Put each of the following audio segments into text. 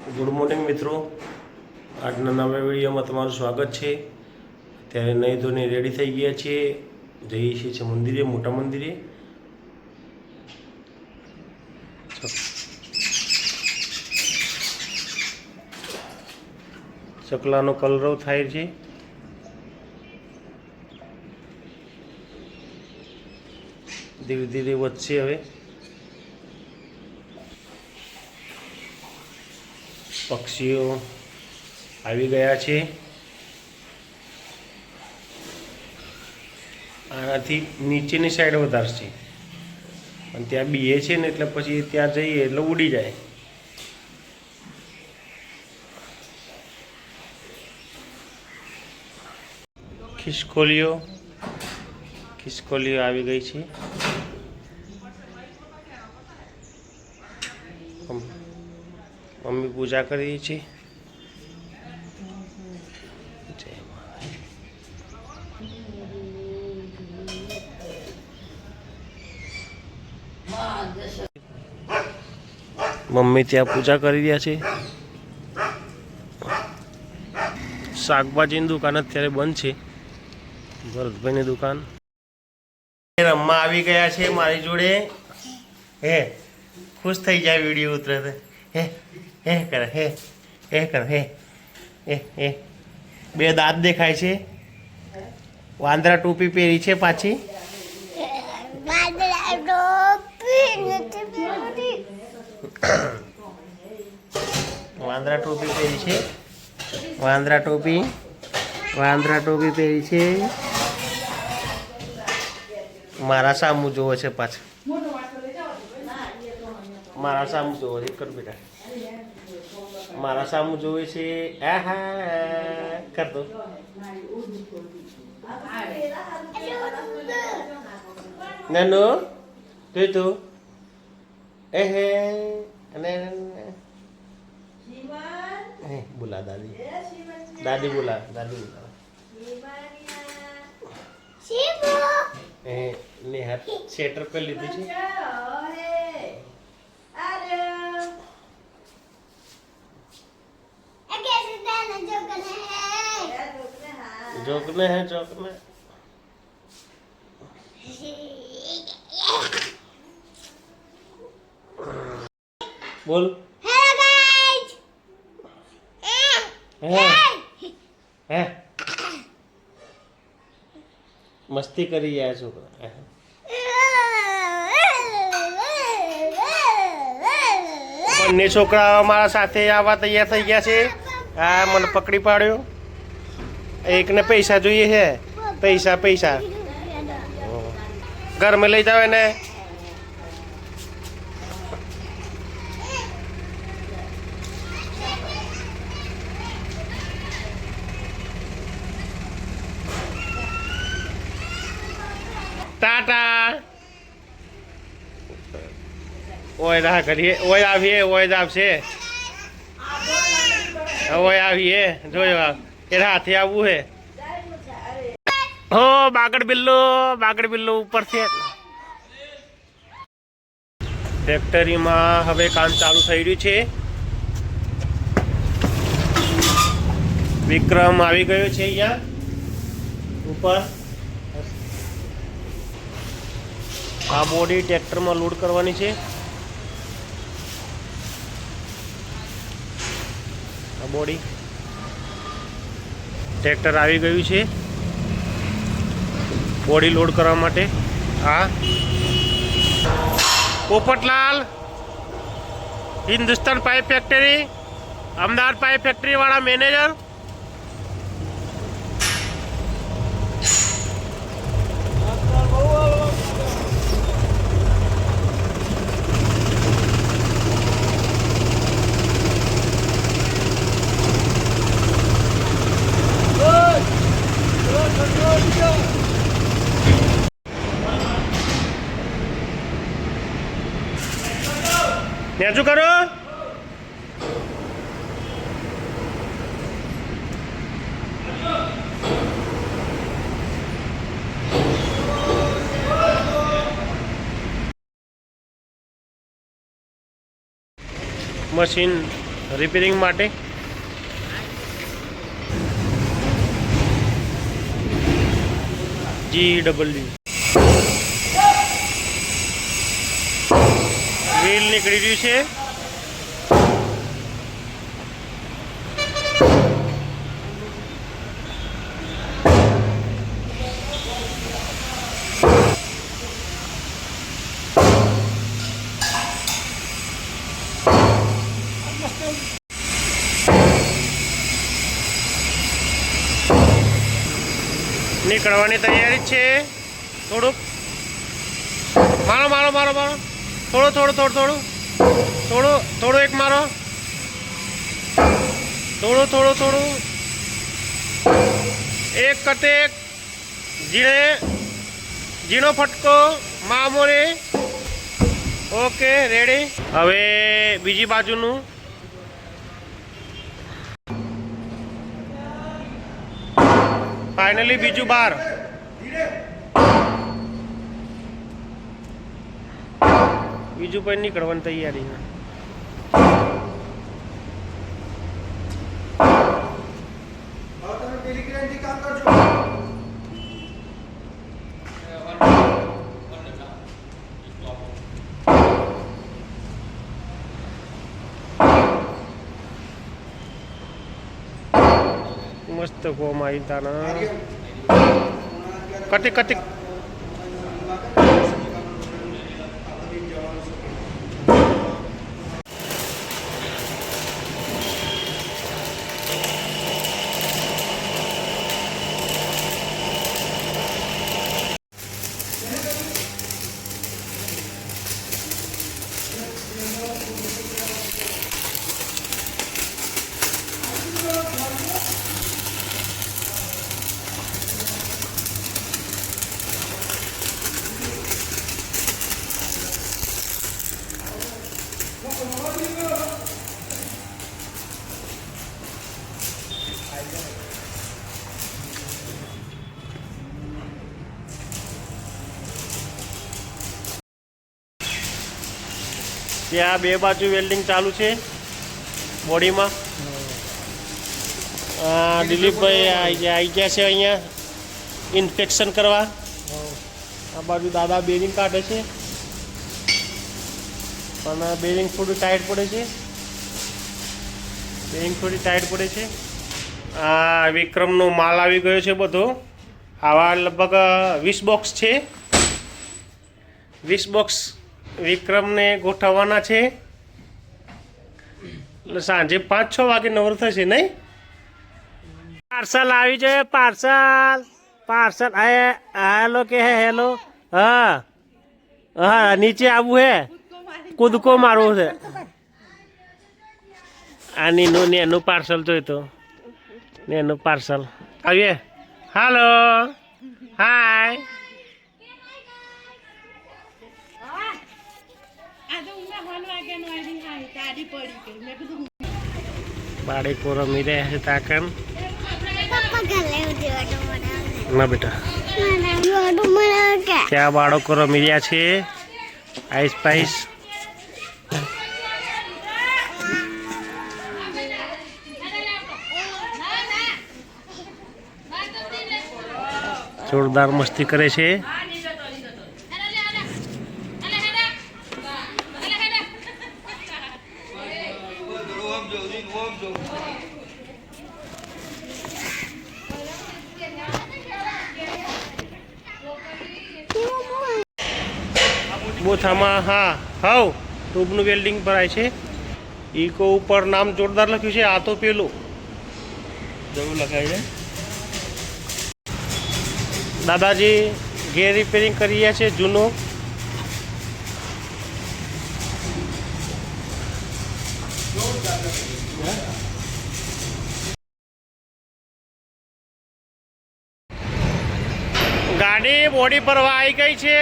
Good morning મિત્રો, આજના નવા વિડીયોમાં તમારું સ્વાગત છે। ત્યારે નહીં ધોઈને રેડી થઈ ગયા છીએ, જઈએ છીએ મંદિરે, મોટા મંદિરે। ચકલાનો કલરવ થાય છે। ધીરે ધીરે વધશે હવે। પક્ષીઓ આવી ગયા છે। આનાથી નીચેની સાઈડ વધારશે, અને ત્યાં બીએ છે ને એટલે પછી ત્યાં જઈએ એટલે ઉડી જાય। ખિસકોલીઓ આવી ગઈ છે। મમ્મી પૂજા કરી છે। મમ્મી ત્યાં પૂજા કરી રહ્યા છે। શાકભાજીની દુકાન અત્યારે બંધ છે, ભરતભાઈની દુકાન। રમવા આવી ગયા છે મારી જોડે। હે ખુશ થઈ જાય વિડીયો ઉતરે તો હે હે કરે હે હે કરે હે હે હે। બે દાંત દેખાય છે। વાંદરા ટોપી પહેરી છે પાછી। વાંદરા ટોપી પહેરી છે। વાંદરા ટોપી પહેરી છે। મારા સામું જોવે છે પાછું। મારા સામું જોવે છે, કર બેટા। મારા સામું જોવે છે। આહા કર દો। નાનો તું એ હે અને બોલા દાદી, દાદી બોલા, દાદી બોલા। ને હાથ સ્વેટર પર લીધું છે। જોકને હે જોકને। બોલ હે મસ્તી કરી રહ્યા છોકરા। બંને છોકરાઓ મારા સાથે આવવા તૈયાર થઈ ગયા છે। આ મને પકડી પાડ્યો। એકને પૈસા જોઈએ છે। પૈસા ઘરમાં લઈ જાવ એને। ટાટા ઓય રાહ કરીએ। ઓય આવીએ, ઓય જ આવશે। ઓય આવીએ, જોયો એ હાથે આવવું હે। હો બાગડ બિલ્લો ઉપર છે। ફેક્ટરીમાં હવે કામ ચાલુ થઈ રહ્યું છે। વિક્રમ આવી ગયો છે અહીંયા ઉપર। આ બોડી ટ્રેક્ટરમાં લોડ કરવાની છે। આ બોડી ટ્રેક્ટર આવી ગયું છે બોડી લોડ કરવા માટે। હા Popatlal, Hindustan pipe factory, Ahmedabad pipe factory વાળા મેનેજર। નેચું કરો। મશીન રિપેરિંગ માટે. GW વ્હીલ નીકળી રહ્યું છે. નીકળવાની તૈયારી છે. થોડુંક મારો મારો મારો મારો થોડું થોડું થોડું થોડું થોડું થોડું એક મારો થોડું થોડું થોડું એક કટેક ઝીણો ફટકો મામૂલી. Okay ready. હવે બીજી બાજુનું ફાઇનલી બીજું બાર. બીજું પણ નીકળવાની તૈયારી. મસ્ત કોમ આવી તાના કટી કટી. ત્યાં બે બાજુ વેલ્ડિંગ ચાલુ છે બોડીમાં. દિલીપભાઈ આવી ગયા છે અહીંયા ઇન્સ્પેક્શન કરવા. આ બાજુ દાદા બેરિંગ કાઢે છે પણ બેરિંગ થોડું ટાઈટ પડે છે. બેરિંગ થોડી ટાઈટ પડે છે. આ વિક્રમનો માલ આવી ગયો છે બધો. આવા લગભગ 20 બોક્સ છે. 20 બોક્સ વિક્રમને ગોઠવવાના છે. એટલે સાંજે 5-6 વાગે નવર થશે નહીં. પાર્સલ આવી જાય. પાર્સલ પાર્સલ હેલો કે હે હેલો. હા હા નીચે આવવું હે. કૂદકો મારવું છે. આ નેનું પાર્સલ જોઈ તો નેનું પાર્સલ આવીએ. હાલો હાય. બાળકો રમી રહ્યા છે તાકન. ના બેટા ત્યાં બાળકો રમી રહ્યા છે આઈસ પાઈસ. જોરદાર મસ્તી કરે છે. બોથામાં હા હાવ ટ્યુબનું વેલ્ડિંગ ભરાય છે. ઈકો ઉપર નામ જોરદાર લખ્યું છે. આ તો પેલું જવું લખાય છે. દાદાજી ઘેર રિપેરિંગ કરી રહ્યા છે જૂનું. ગાડી બોડી ભરવા આવી ગઈ છે.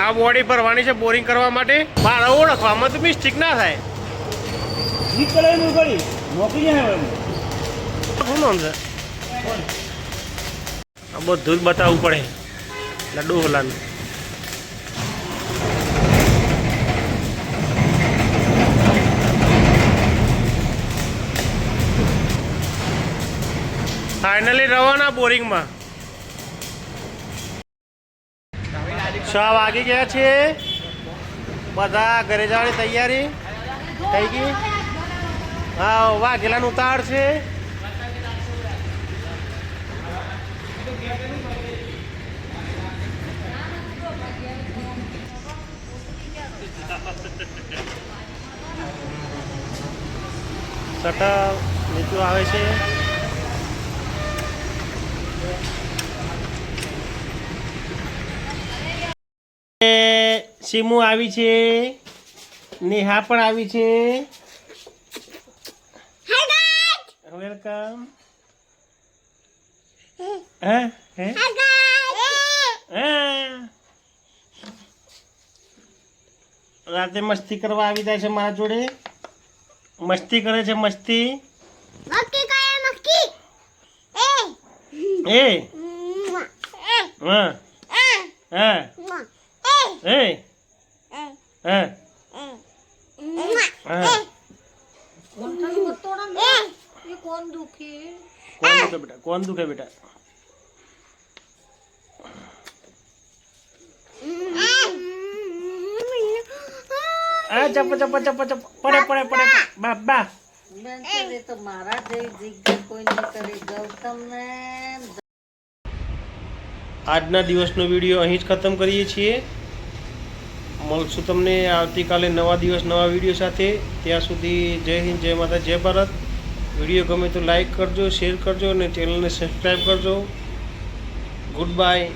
આ બોડી ભરવાની છે બોરિંગ કરવા માટે. બહાર ઓળખવામાં તો મિસ્ટેક ના થાય. શું નામ છે? આ બધું જ બતાવવું પડે લડ્ડુ હોલાનું. ફાઇનલી રવાના બોરિંગમાં 6 વાગી ગયા છે. બધા ઘરે જવાની તૈયારી થઈ ગઈ. હા વાઘેલાનું ઉતાર છે. શટર નીચું આવે છે. સીમુ આવી છે. નેહા પણ આવી છે. વેલકમ. રાતે મસ્તી કરવા આવી જાય છે મારા જોડે. મસ્તી કરે છે મસ્તી. એ હા હા એ હા कौन दुखे बेटा कौन दुखे बेटा चप चप चप चप पड़े पड़े पड़े बाबा बेन चले तो मारा जय जिज्ञास कोई नहीं करे गौतम ने આજના દિવસનો વિડીયો અહીં જ ખતમ કરીએ છીએ. મળશું તમને આવતીકાલે નવા દિવસ નવા વિડીયો સાથે. ત્યાં સુધી જય હિન્દ, જય માતા, જય ભારત. વિડીયો ગમે તો લાઈક કરજો, શેર કરજો અને ચેનલને સબસ્ક્રાઈબ કરજો. Good bye.